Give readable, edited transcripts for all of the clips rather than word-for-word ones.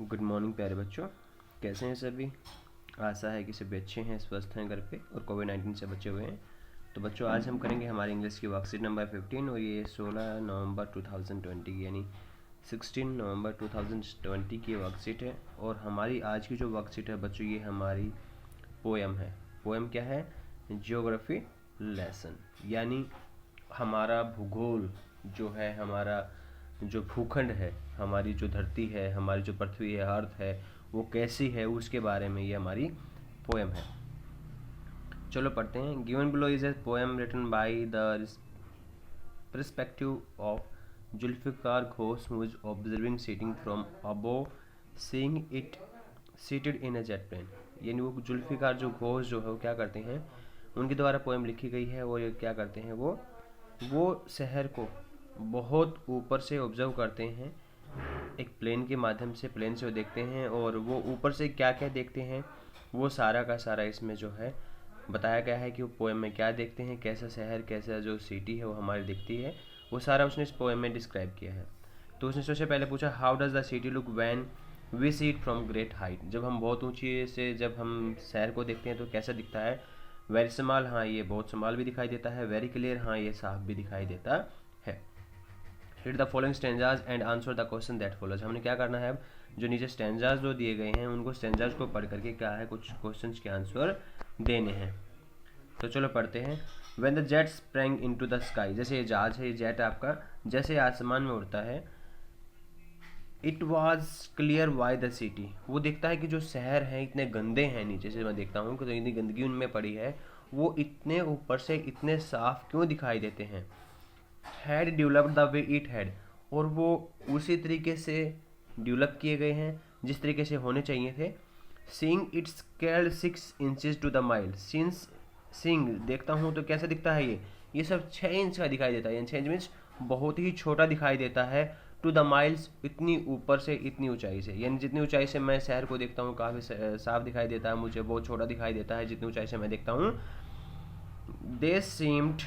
Good morning प्यारे बच्चों, कैसे हैं सभी। आशा है कि सभी अच्छे हैं, स्वस्थ हैं घर पे और कोविड-19 से बचे हुए हैं। तो बच्चों, आज हम करेंगे हमारी इंग्लिश की वर्कशीट नंबर 15 और ये 16 नवंबर 2020 की यानी 16 नवंबर 2020 की वर्कशीट है। और हमारी आज की जो वर्कशीट है बच्चों, ये हमारी पोएम है। पोएम क्या है? ज्योग्राफी लेसन, यानी हमारा भूगोल जो है, हमारा जो भूखंड है, हमारी जो धरती है, हमारी जो पृथ्वी है, अर्थ है, वो कैसी है उसके बारे में ये हमारी पोएम है। चलो पढ़ते हैं। Given below is a poem written by the perspective of Zulfikar Ghosh, who is observing sitting from above, seeing it seated in a jet plane। यानी वो जुल्फिकार जो घोष जो है वो क्या करते हैं, उनके द्वारा पोएम लिखी गई है। और ये क्या करते हैं, वो शहर को बहुत ऊपर से ऑब्जर्व करते हैं, एक प्लेन के माध्यम से, प्लेन से वो देखते हैं। और वो ऊपर से क्या क्या देखते हैं वो सारा का सारा इसमें जो है बताया गया है कि वो पोएम में क्या देखते हैं, कैसा शहर, कैसा जो सिटी है वो हमारी दिखती है, वो सारा उसने इस पोएम में डिस्क्राइब किया है। तो उसने सबसे पहले पूछा, how does the city look when we see it from great height. जब हम बहुत ऊंची से जब हम शहर को देखते हैं तो कैसा दिखता है? वेरी स्मॉल, हाँ ये बहुत स्मॉल भी दिखाई देता है। वेरी क्लियर, हाँ ये साफ भी दिखाई देता है। Read the following stanzas and answer the question that follows. हमने क्या करना है, अब जो नीचे स्टैंजाज जो दिए गए हैं उनको स्टैंजाज को पढ़ करके क्या है कुछ क्वेश्चंस के आंसर देने हैं। तो चलो पढ़ते हैं। When the jet sprang into the sky, जैसे ये जहाज है, ये जेट आपका जैसे आसमान में उड़ता है। It was clear why the city, वो देखता है कि जो शहर हैं इतने गंदे हैं, नीचे से मैं देखता हूँ कि तो इतनी गंदगी उनमें पड़ी है, वो इतने ऊपर से इतने साफ क्यों दिखाई देते हैं। Had developed the way it had, और वो उसी तरीके से डेवलप किए गए हैं जिस तरीके से होने चाहिए थे। Seeing it scaled 6 inches to the mile, since सिंग देखता हूँ तो कैसा दिखता है, ये सब 6 इंच का दिखाई देता है, यानी 6 इंच मीन्स बहुत ही छोटा दिखाई देता है। टू द माइल्स, इतनी ऊपर से इतनी ऊंचाई से, यानी जितनी ऊंचाई से मैं शहर को देखता हूँ काफ़ी साफ दिखाई देता है मुझे, बहुत छोटा दिखाई देता है जितनी ऊंचाई से मैं देखता हूँ। दे सीम्ड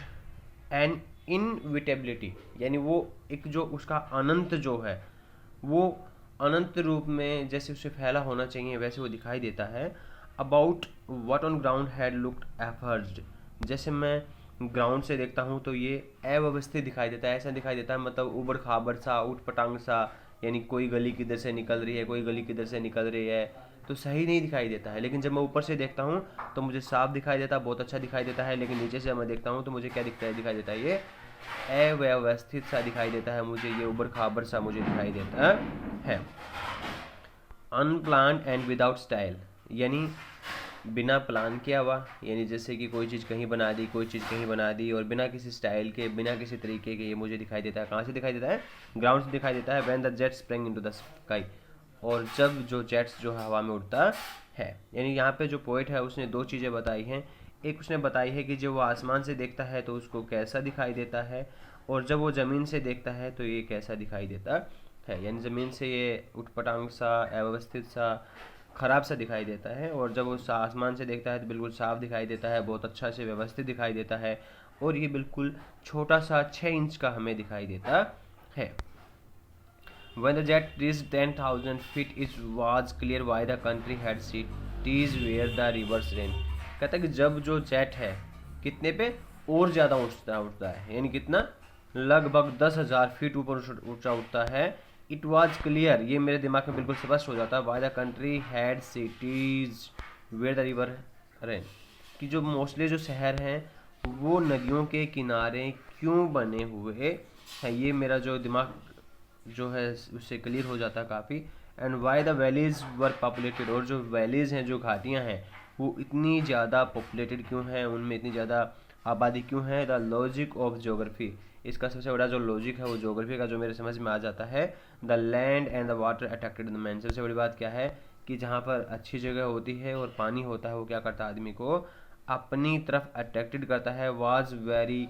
एन इनविटेबिलिटी, यानी वो एक जो उसका अनंत जो है वो अनंत रूप में जैसे उसे फैला होना चाहिए वैसे वो दिखाई देता है। About what on ground had looked effaced, जैसे मैं ग्राउंड से देखता हूँ तो ये अव्यवस्थित दिखाई देता है, ऐसा दिखाई देता है मतलब उबड़ खाबड़ सा, उठ पटांग सा, यानी कोई गली किधर से निकल रही है, कोई गली किधर से निकल रही है, तो सही नहीं दिखाई देता है। लेकिन जब मैं ऊपर से देखता हूँ तो मुझे साफ दिखाई देता है, बहुत अच्छा दिखाई देता है। लेकिन नीचे से जब मैं देखता हूँ तो मुझे क्या दिखता है, दिखाई देता है ये अव्यवस्थित सा दिखाई देता है मुझे, ये उबड़ खाबड़ सा मुझे दिखाई देता है। अनप्लान्ड एंड विदाउट स्टाइल, यानी बिना प्लान किया हुआ, यानी जैसे कि कोई चीज़ कहीं बना दी, कोई चीज़ कहीं बना दी और बिना किसी स्टाइल के, बिना किसी तरीके के, ये मुझे दिखाई देता है। कहाँ से दिखाई देता है? ग्राउंड से दिखाई देता है। When the jet spring into the sky, और जब जो जेट्स जो है हवा में उड़ता है। यानी यहाँ पे जो पोइट है उसने 2 चीज़ें बताई हैं। एक उसने बताई है कि जब वो आसमान से देखता है तो उसको कैसा दिखाई देता है, और जब वो ज़मीन से देखता है तो ये कैसा दिखाई देता है। यानी ज़मीन से ये उठपटांग सा, अव्यवस्थित सा, ख़राब सा दिखाई देता है, और जब वो आसमान से देखता है तो बिल्कुल साफ दिखाई देता है, बहुत अच्छा से व्यवस्थित दिखाई देता है, और ये बिल्कुल छोटा सा 6 इंच का हमें दिखाई देता है। When the jet reached 10,000 feet, it was clear why the country had cities where the rivers ran। कहता है कि जब जो जेट है कितने पे और ज़्यादा उठता है, यानी कितना, लगभग 10,000 फीट ऊपर ऊंचा उठता है। इट वॉज क्लियर, ये मेरे दिमाग में बिल्कुल स्पष्ट हो जाता है। Why the country had cities where the river run, कि जो मोस्टली जो शहर हैं वो नदियों के किनारे क्यों बने हुए हैं, ये मेरा जो दिमाग जो है उससे क्लियर हो जाता है काफ़ी। And why the valleys were populated, और जो वैलीज़ हैं, जो घाटियाँ हैं, वो इतनी ज़्यादा पॉपुलेटेड क्यों हैं, उनमें इतनी ज़्यादा आबादी क्यों है। द लॉजिक ऑफ ज्योग्राफी, इसका सबसे बड़ा जो लॉजिक है वो ज्योग्राफी का जो मेरे समझ में आ जाता है। The land and the water attracted the man, सबसे बड़ी बात क्या है कि जहाँ पर अच्छी जगह होती है और पानी होता है वो क्या करता है, आदमी को अपनी तरफ अट्रैक्टेड करता है। Was very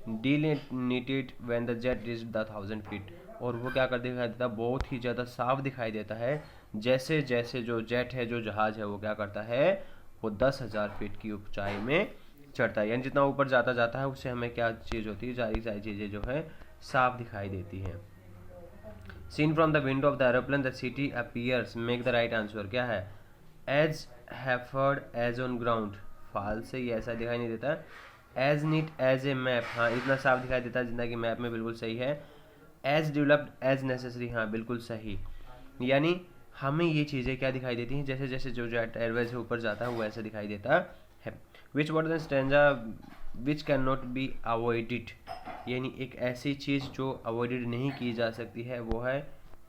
delineated when the jet reached the 1000 feet, और वो क्या कर दिखाई देता है, बहुत ही ज़्यादा साफ दिखाई देता है जैसे जैसे जो जेट है, जो जहाज़ है, वो क्या करता है, वो 10,000 फीट की ऊंचाई में चढ़ता है। यानी जितना ऊपर जाता जाता है उससे हमें क्या चीज़ होती है, सारी चीज़ें जो है साफ दिखाई देती हैं। Scene from the window of the aeroplane the city appears, make the right answer क्या है? As haphazard as on ground, falls है, ये ऐसा दिखाई नहीं देता। As neat as a map, हाँ इतना साफ दिखाई देता है जितना कि मैप में, बिल्कुल सही है। एज डेवलप्ड एज नेसेसरी, हाँ बिल्कुल सही। यानी हमें ये चीज़ें क्या दिखाई देती हैं, जैसे जैसे जो जेट एयरवेज से ऊपर जाता है वो ऐसा दिखाई देता है। Which word the stanza which can not be avoided, यानी एक ऐसी चीज़ जो अवॉइडेड नहीं की जा सकती है वो है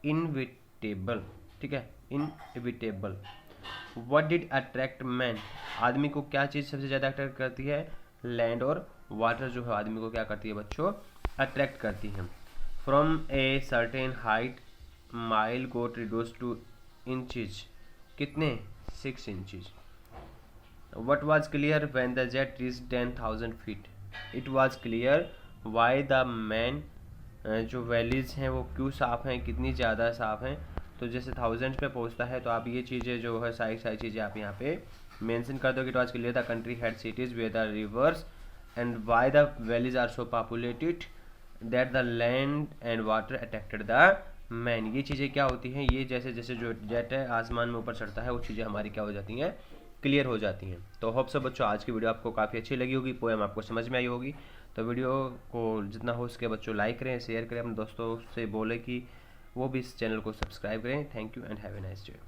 इनविटेबल, ठीक है, inevitable. What did attract man, आदमी को क्या चीज़ सबसे ज़्यादा अट्रैक्ट करती है? लैंड और वाटर जो है आदमी को क्या करती है बच्चों? अट्रैक्ट करती हैं। From a certain height mile got reduce to inches, कितने? 6 inches. What was clear when the jet reached 10,000 feet? It was clear why the man, जो वैलीज हैं वो क्यों साफ़ हैं, कितनी ज़्यादा साफ़ हैं। तो जैसे 1000 पे पहुंचता है तो आप ये चीज़ें जो है सारी सारी चीज़ें आप यहाँ पे मेंशन कर दो कि it was clear the country had cities with the rivers and why the valleys are so populated that the land and water attracted the man. ये चीज़ें क्या होती हैं, ये जैसे जैसे जो जेट है आसमान में ऊपर चढ़ता है वो चीज़ें हमारी क्या हो जाती हैं? क्लियर हो जाती हैं। तो होप सब बच्चों आज की वीडियो आपको काफ़ी अच्छी लगी होगी, पोएम आपको समझ में आई होगी। तो वीडियो को जितना हो सके बच्चों लाइक करें, शेयर करें, अपने दोस्तों से बोलें कि वो भी इस चैनल को सब्सक्राइब करें। Thank you and have a nice day.